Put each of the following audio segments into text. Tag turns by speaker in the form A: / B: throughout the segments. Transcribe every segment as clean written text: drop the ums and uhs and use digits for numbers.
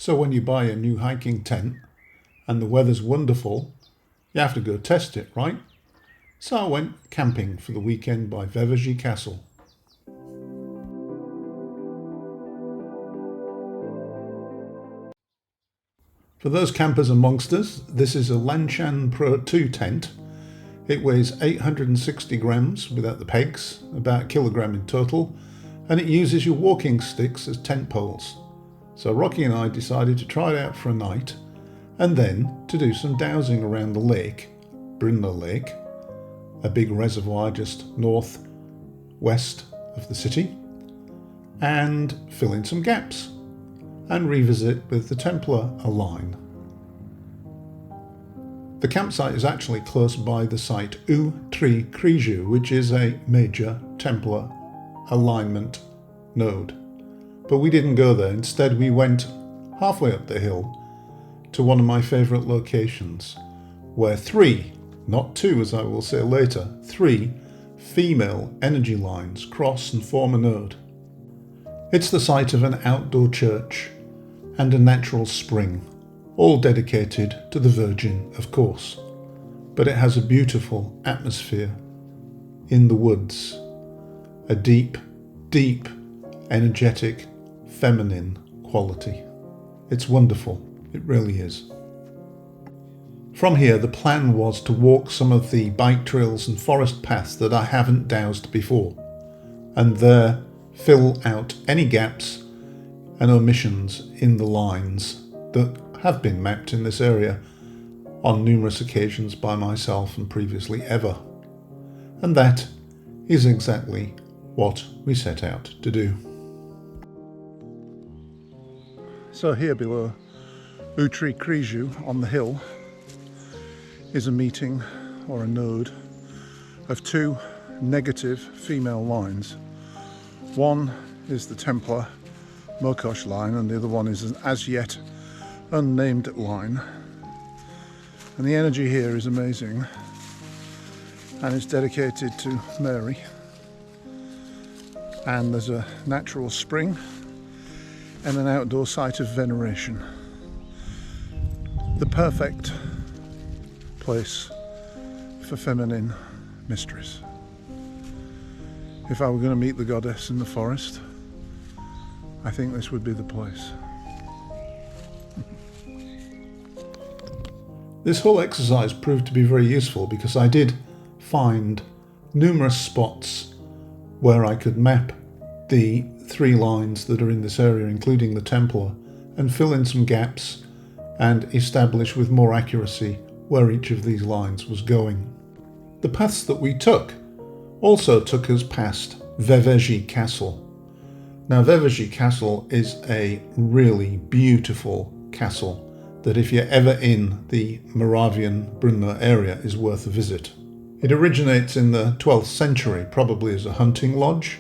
A: So when you buy a new hiking tent and the weather's wonderful, you have to go test it, right? So I went camping for the weekend by Veveri Castle. For those campers amongst us, this is a Lanshan Pro 2 tent. It weighs 860 grams without the pegs, about a kilogram in total, and it uses your walking sticks as tent poles. So Rocky and I decided to try it out for a night, and then to do some dowsing around the lake, Brno Lake, a big reservoir just north-west of the city, and fill in some gaps, and revisit with the Templar Align. The campsite is actually close by the site U3 Kriju, which is a major Templar alignment node. But we didn't go there. Instead, we went halfway up the hill to one of my favourite locations, where 3, not 2 as I will say later, 3 female energy lines cross and form a node. It's the site of an outdoor church and a natural spring, all dedicated to the Virgin, of course, but it has a beautiful atmosphere in the woods, a deep, deep, energetic, feminine quality. It's wonderful, it really is. From here, the plan was to walk some of the bike trails and forest paths that I haven't dowsed before, and there fill out any gaps and omissions in the lines that have been mapped in this area on numerous occasions by myself and previously ever. And that is exactly what we set out to do. So here below U3 Kriju on the hill is a meeting or a node of 2 negative female lines. One is the Templar Mokosh line and the other one is an as yet unnamed line, and the energy here is amazing and it's dedicated to Mary, and there's a natural spring and an outdoor site of veneration. The perfect place for feminine mysteries. If I were going to meet the goddess in the forest, I think this would be the place. This whole exercise proved to be very useful because I did find numerous spots where I could map the 3 lines that are in this area, including the Templar, and fill in some gaps and establish with more accuracy where each of these lines was going. The paths that we took also took us past Veveri Castle. Now, Veveri Castle is a really beautiful castle that if you're ever in the Moravian Brno area is worth a visit. It originates in the 12th century, probably as a hunting lodge,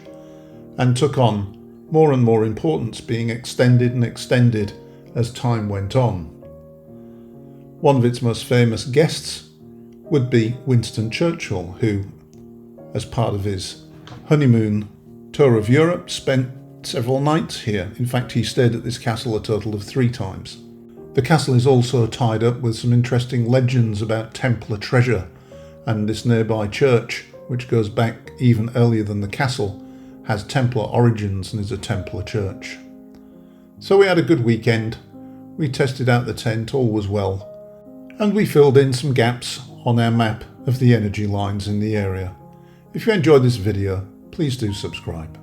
A: and took on more and more importance, being extended and extended as time went on. One of its most famous guests would be Winston Churchill, who, as part of his honeymoon tour of Europe, spent several nights here. In fact, he stayed at this castle a total of 3 times. The castle is also tied up with some interesting legends about Templar treasure, and this nearby church, which goes back even earlier than the castle, has Templar origins and is a Templar church. So we had a good weekend, we tested out the tent, all was well, and we filled in some gaps on our map of the energy lines in the area. If you enjoyed this video, please do subscribe.